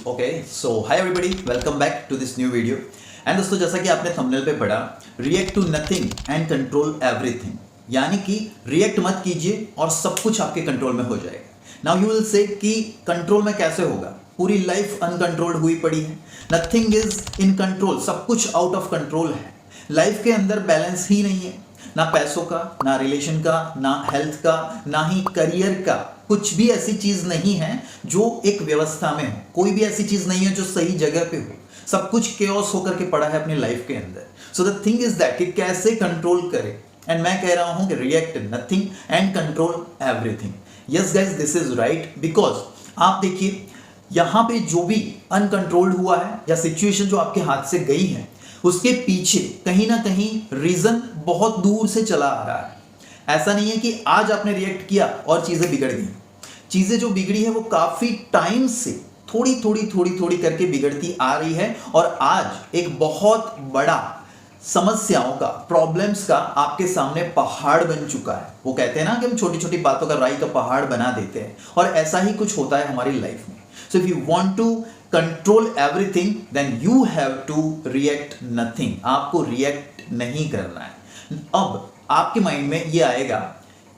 Okay so hi everybody, welcome back to this new video. And दोस्तों, जैसा कि आपने थंबनेल पे पढ़ा, react to nothing and control everything, यानी कि रिएक्ट मत कीजिए और सब कुछ आपके कंट्रोल में हो जाएगा। नाउ यू विल से कि कंट्रोल में कैसे होगा, पूरी लाइफ अनकंट्रोल्ड हुई पड़ी है, नथिंग इज इन कंट्रोल, सब कुछ आउट ऑफ कंट्रोल है, लाइफ के अंदर बैलेंस ही नहीं है, ना पैसों का, ना रिलेशन का, ना हेल्थ का, ना ही करियर का, कुछ भी ऐसी चीज नहीं है जो एक व्यवस्था में हो, कोई भी ऐसी चीज नहीं है जो सही जगह पे हो, सब कुछ केओस होकर के पड़ा है अपनी लाइफ के अंदर। So the thing is that कि कैसे कंट्रोल करें, एंड मैं कह रहा हूं कि react nothing and control everything. Yes guys, this is right, because आप देखिए यहां पे जो भी अनकंट्रोल्ड हुआ है या सिचुएशन जो आपके हाथ से गई है, उसके पीछे कहीं ना कहीं रीजन बहुत दूर से चला आ रहा है। ऐसा नहीं है कि आज आपने रिएक्ट किया और चीजें बिगड़ गई। चीजें जो बिगड़ी है वो काफी टाइम से थोड़ी करके बिगड़ती आ रही है, और आज एक बहुत बड़ा समस्याओं का, प्रॉब्लम्स का आपके सामने पहाड़ बन चुका है। वो कहते हैं ना कि हम छोटी छोटी बातों का राई का पहाड़ बना देते हैं, और ऐसा ही कुछ होता है हमारी लाइफ में। So if you want to control everything then you have to react nothing. आपको रिएक्ट नहीं करना है। अब आपके माइंड में ये आएगा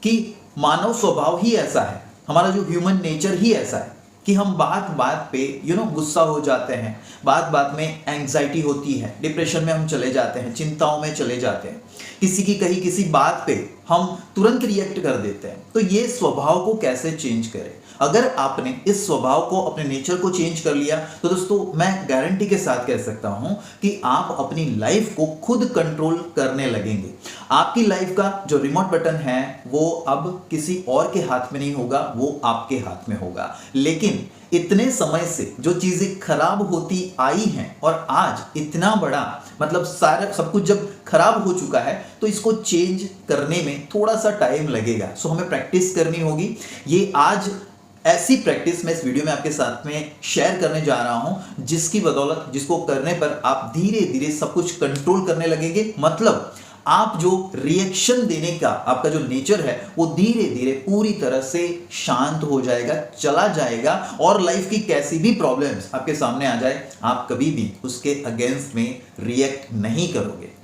कि मानव स्वभाव ही ऐसा है, हमारा जो ह्यूमन नेचर ही ऐसा है कि हम बात बात पे गुस्सा हो जाते हैं, बात बात में एंग्जाइटी होती है, डिप्रेशन में हम चले जाते हैं, चिंताओं में चले जाते हैं, किसी की कही किसी बात पे हम तुरंत रिएक्ट कर देते हैं। तो ये स्वभाव को कैसे चेंज करें? अगर आपने इस स्वभाव को, अपने नेचर को चेंज कर लिया, तो दोस्तों मैं गारंटी के साथ कह सकता हूं कि आप अपनी लाइफ को खुद कंट्रोल करने लगेंगे। आपकी लाइफ का जो रिमोट बटन है वो अब किसी और के हाथ में नहीं होगा, वो आपके हाथ में होगा। लेकिन इतने समय से जो चीजें खराब होती आई हैं, और आज इतना बड़ा मतलब सारा सब कुछ जब खराब हो चुका है, तो इसको चेंज करने में थोड़ा सा टाइम लगेगा। सो हमें प्रैक्टिस करनी होगी। ये आज ऐसी प्रैक्टिस मैं इस वीडियो में आपके साथ में शेयर करने जा रहा हूं, जिसकी बदौलत, जिसको करने पर आप धीरे धीरे सब कुछ कंट्रोल करने लगेंगे। मतलब आप जो रिएक्शन देने का आपका जो नेचर है वो धीरे धीरे पूरी तरह से शांत हो जाएगा, चला जाएगा, और लाइफ की कैसी भी प्रॉब्लम्स आपके सामने आ जाए, आप कभी भी उसके अगेंस्ट में रिएक्ट नहीं करोगे।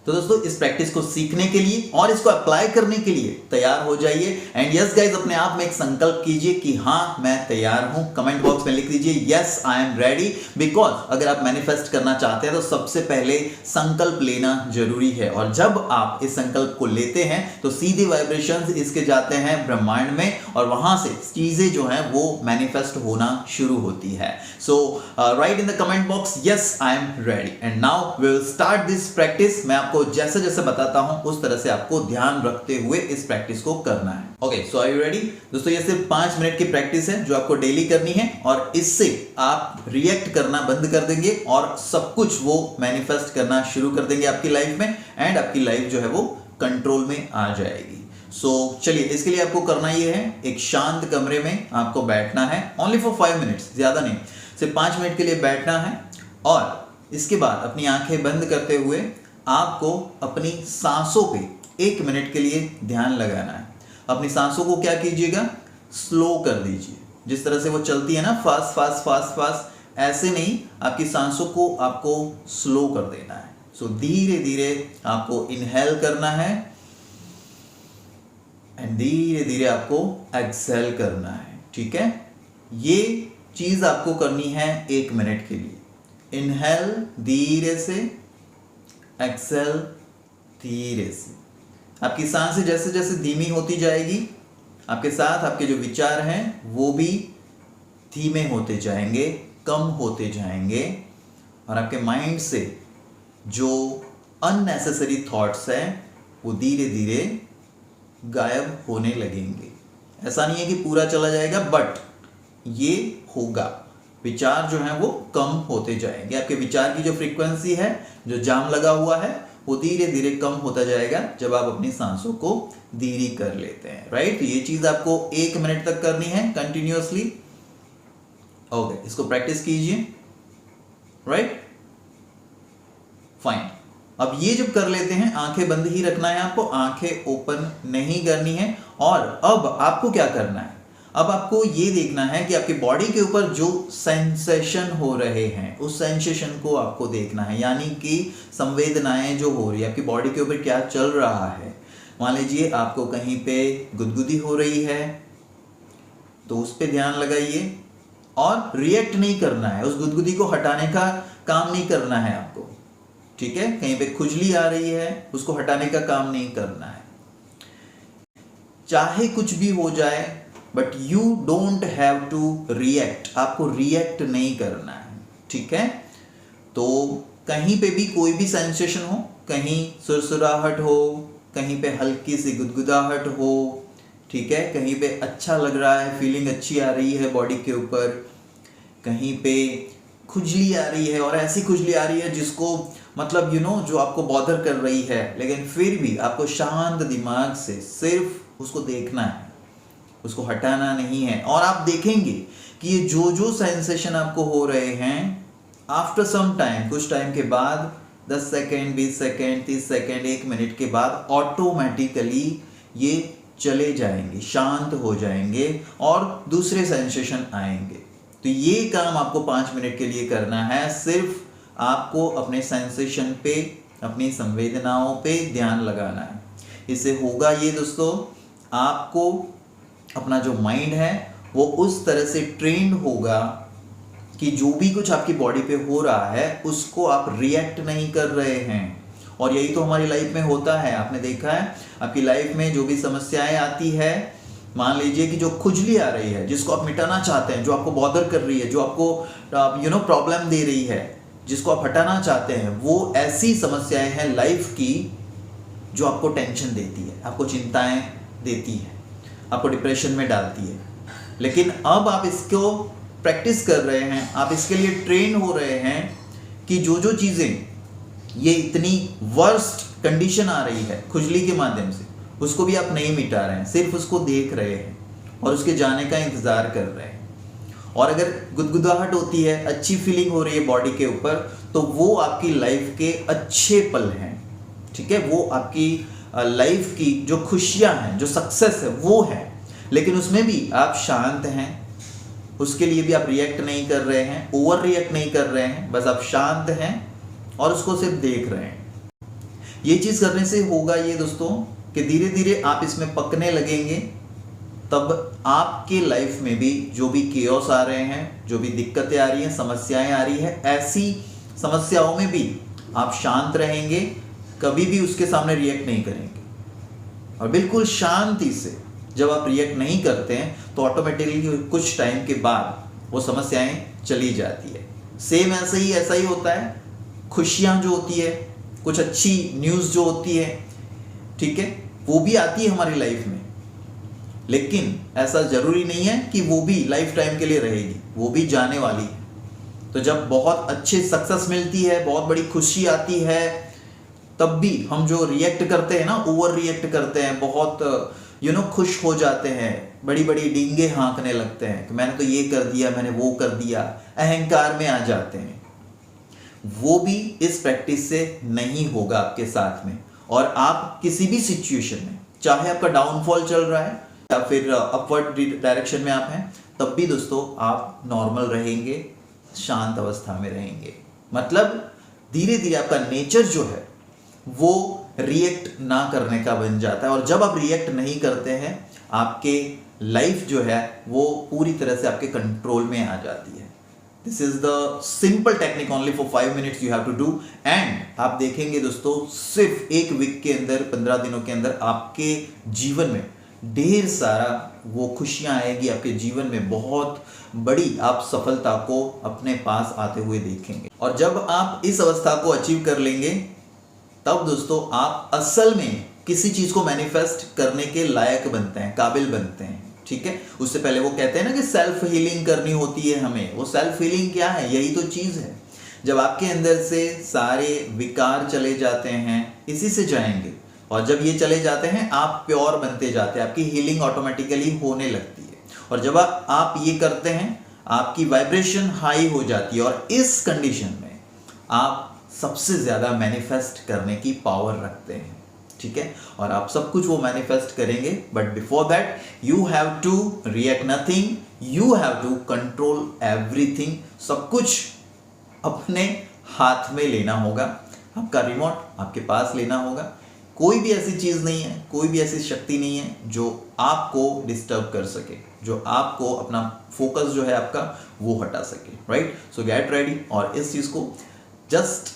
तो दोस्तों, इस प्रैक्टिस को सीखने के लिए और इसको अप्लाई करने के लिए तैयार हो जाइए। एंड यस गाइज, अपने आप में एक संकल्प कीजिए कि हाँ मैं तैयार हूं। कमेंट बॉक्स में लिख दीजिए yes I am ready, because अगर आप मैनिफेस्ट करना चाहते हैं तो सबसे पहले संकल्प लेना जरूरी है, और जब आप इस संकल्प को लेते हैं तो सीधे वाइब्रेशंस इसके जाते हैं ब्रह्मांड में, और वहां से चीजें जो हैं वो मैनिफेस्ट होना शुरू होती है। So write in the comment box yes I am ready, and now we will start this practice. मैं आपको जैसे जैसे बताता हूं उस तरह से आपको ध्यान रखते हुए इस प्रैक्टिस को करना है। Okay, so are you ready? दोस्तों, ये सिर्फ 5 मिनट की प्रैक्टिस है जो आपको डेली करनी है, और इससे आप रिएक्ट करना बंद कर देंगे और सब कुछ वो मैनिफेस्ट करना शुरू कर देंगे आपकी लाइफ में, एंड आपकी लाइफ जो है वो कंट्रोल में आ जाएगी। सो चलिए, इसके लिए आपको करना ये है, एक शांत कमरे में आपको बैठना है, ओनली फॉर 5 मिनट्स, ज्यादा नहीं, सिर्फ 5 मिनट के लिए बैठना है। और इसके बाद अपनी आंखें बंद करते हुए आपको अपनी सांसों पे 1 मिनट के लिए ध्यान लगाना है। अपनी सांसों को क्या कीजिएगा, स्लो कर दीजिए। जिस तरह से वो चलती है ना, फास्ट फास्ट फास्ट फास्ट, ऐसे नहीं, आपकी सांसों को आपको स्लो कर देना है। सो धीरे धीरे आपको इनहेल करना है, एंड धीरे धीरे आपको एक्सहेल करना है। ठीक है, ये चीज आपको करनी है 1 मिनट के लिए। इनहेल धीरे से, एक्सेल धीरे से। आपकी सांसें जैसे जैसे धीमी होती जाएगी, आपके साथ आपके जो विचार हैं वो भी धीमे होते जाएंगे, कम होते जाएंगे, और आपके माइंड से जो अननेसेसरी थॉट्स हैं वो धीरे धीरे गायब होने लगेंगे। ऐसा नहीं है कि पूरा चला जाएगा, बट ये होगा, विचार जो है वो कम होते जाएंगे। आपके विचार की जो फ्रीक्वेंसी है, जो जाम लगा हुआ है, वो धीरे धीरे कम होता जाएगा जब आप अपनी सांसों को धीरे कर लेते हैं। राइट, ये चीज आपको 1 मिनट तक करनी है कंटिन्यूअसली। ओके, इसको प्रैक्टिस कीजिए। Right, fine. अब ये जब कर लेते हैं, आंखें बंद ही रखना है आपको, आंखें ओपन नहीं करनी है। और अब आपको क्या करना है, अब आपको ये देखना है कि आपकी बॉडी के ऊपर जो सेंसेशन हो रहे हैं उस सेंसेशन को आपको देखना है, यानी कि संवेदनाएं जो हो रही है आपकी बॉडी के ऊपर क्या चल रहा है। मान लीजिए आपको कहीं पे गुदगुदी हो रही है तो उस पर ध्यान लगाइए और रिएक्ट नहीं करना है, उस गुदगुदी को हटाने का काम नहीं करना है आपको, ठीक है। कहीं पे खुजली आ रही है उसको हटाने का काम नहीं करना है, चाहे कुछ भी हो जाए, but you don't have to react, आपको रिएक्ट नहीं करना है, ठीक है। तो कहीं पे भी कोई भी सेंसेशन हो, कहीं सुरसुराहट हो, कहीं पे हल्की सी गुदगुदाहट हो, ठीक है, कहीं पे अच्छा लग रहा है, फीलिंग अच्छी आ रही है बॉडी के ऊपर, कहीं पे खुजली आ रही है और ऐसी खुजली आ रही है जिसको मतलब जो आपको बॉदर कर रही है, लेकिन फिर भी आपको शांत दिमाग से सिर्फ उसको देखना है, उसको हटाना नहीं है। और आप देखेंगे कि ये जो सेंसेशन आपको हो रहे हैं आफ्टर सम टाइम, कुछ टाइम के बाद 10 सेकेंड, 20 सेकेंड, 30 सेकेंड, 1 मिनट के बाद ऑटोमेटिकली ये चले जाएंगे, शांत हो जाएंगे और दूसरे सेंसेशन आएंगे। तो ये काम आपको 5 मिनट के लिए करना है, सिर्फ आपको अपने सेंसेशन पे, अपनी संवेदनाओं पे ध्यान लगाना है। इससे होगा ये दोस्तों, आपको अपना जो माइंड है वो उस तरह से ट्रेंड होगा कि जो भी कुछ आपकी बॉडी पे हो रहा है उसको आप रिएक्ट नहीं कर रहे हैं। और यही तो हमारी लाइफ में होता है, आपने देखा है आपकी लाइफ में जो भी समस्याएं आती है, मान लीजिए कि जो खुजली आ रही है जिसको आप मिटाना चाहते हैं, जो आपको बॉदर कर रही है, जो आपको प्रॉब्लम दे रही है, जिसको आप हटाना चाहते हैं, वो ऐसी समस्याएं हैं लाइफ की जो आपको टेंशन देती है, आपको चिंताएं देती है, आपको डिप्रेशन में डालती है। लेकिन अब आप इसको प्रैक्टिस कर रहे हैं, आप इसके लिए ट्रेन हो रहे हैं कि जो चीज़ें ये इतनी वर्स्ट कंडीशन आ रही है खुजली के माध्यम से, उसको भी आप नहीं मिटा रहे हैं, सिर्फ उसको देख रहे हैं और उसके जाने का इंतज़ार कर रहे हैं। और अगर गुदगुदाहट होती है, अच्छी फीलिंग हो रही है बॉडी के ऊपर, तो वो आपकी लाइफ के अच्छे पल हैं, ठीक है, वो आपकी लाइफ की जो खुशियां हैं, जो सक्सेस है वो है। लेकिन उसमें भी आप शांत हैं, उसके लिए भी आप रिएक्ट नहीं कर रहे हैं, ओवर रिएक्ट नहीं कर रहे हैं, बस आप शांत हैं और उसको सिर्फ देख रहे हैं। ये चीज़ करने से होगा ये दोस्तों कि धीरे धीरे आप इसमें पकने लगेंगे, तब आपके लाइफ में भी जो भी केओस आ रहे हैं, जो भी दिक्कतें आ रही हैं, समस्याएं आ रही है, ऐसी समस्याओं में भी आप शांत रहेंगे, कभी भी उसके सामने रिएक्ट नहीं करेंगे। और बिल्कुल शांति से जब आप रिएक्ट नहीं करते हैं तो ऑटोमेटिकली कुछ टाइम के बाद वो समस्याएं चली जाती है। सेम ऐसा ही होता है, खुशियां जो होती है, कुछ अच्छी न्यूज़ जो होती है, ठीक है, वो भी आती है हमारी लाइफ में, लेकिन ऐसा जरूरी नहीं है कि वो भी लाइफ टाइम के लिए रहेगी, वो भी जाने वाली है। तो जब बहुत अच्छी सक्सेस मिलती है, बहुत बड़ी खुशी आती है, तब भी हम जो रिएक्ट करते हैं ना, ओवर रिएक्ट करते हैं, बहुत खुश हो जाते हैं, बड़ी बड़ी डींगे हाँकने लगते हैं कि मैंने तो ये कर दिया, मैंने वो कर दिया, अहंकार में आ जाते हैं। वो भी इस प्रैक्टिस से नहीं होगा आपके साथ में। और आप किसी भी सिचुएशन में, चाहे आपका डाउनफॉल चल रहा है या फिर अपवर्ड डायरेक्शन में आप हैं, तब भी दोस्तों आप नॉर्मल रहेंगे, शांत अवस्था में रहेंगे। मतलब धीरे धीरे आपका नेचर जो है वो रिएक्ट ना करने का बन जाता है। और जब आप रिएक्ट नहीं करते हैं, आपके लाइफ जो है वो पूरी तरह से आपके कंट्रोल में आ जाती है। This is the simple technique only for 5 minutes you have to do. And आप देखेंगे दोस्तों, सिर्फ 1 वीक के अंदर, 15 दिनों के अंदर आपके जीवन में ढेर सारा वो खुशियां आएगी, आपके जीवन में बहुत बड़ी आप सफलता को अपने पास आते हुए देखेंगे। और जब आप इस अवस्था को अचीव कर लेंगे, तब दोस्तों आप असल में किसी चीज को मैनिफेस्ट करने के लायक बनते हैं, काबिल बनते हैं, ठीक है। उससे पहले वो कहते हैं ना कि सेल्फ हीलिंग करनी होती है हमें। वो सेल्फ हीलिंग क्या है? यही तो चीज है। जब आपके अंदर से सारे विकार चले जाते हैं, इसी से जाएंगे, और जब ये चले जाते हैं आप प्योर बनते जाते हैं, आपकी हीलिंग ऑटोमेटिकली होने लगती है। और जब आप ये करते हैं, आपकी वाइब्रेशन हाई हो जाती है, और इस कंडीशन में आप सबसे ज्यादा मैनिफेस्ट करने की पावर रखते हैं। ठीक है, और आप सब कुछ वो मैनिफेस्ट करेंगे। But before that you have to react nothing, you have to control everything. सब कुछ अपने हाथ में लेना होगा, आपका रिमोट आपके पास लेना होगा। कोई भी ऐसी चीज नहीं है, कोई भी ऐसी शक्ति नहीं है जो आपको डिस्टर्ब कर सके, जो आपको अपना फोकस जो है आपका वो हटा सके, राइट। सो गेट रेडी, और इस चीज को जस्ट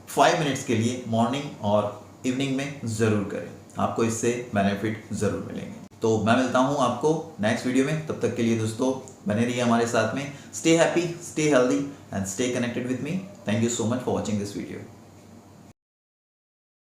5 मिनट्स के लिए मॉर्निंग और इवनिंग में जरूर करें, आपको इससे बेनिफिट जरूर मिलेंगे। तो मैं मिलता हूं आपको नेक्स्ट वीडियो में, तब तक के लिए दोस्तों बने रहिए हमारे साथ में। Stay happy, stay healthy and stay connected with me. Thank you so much for watching this video.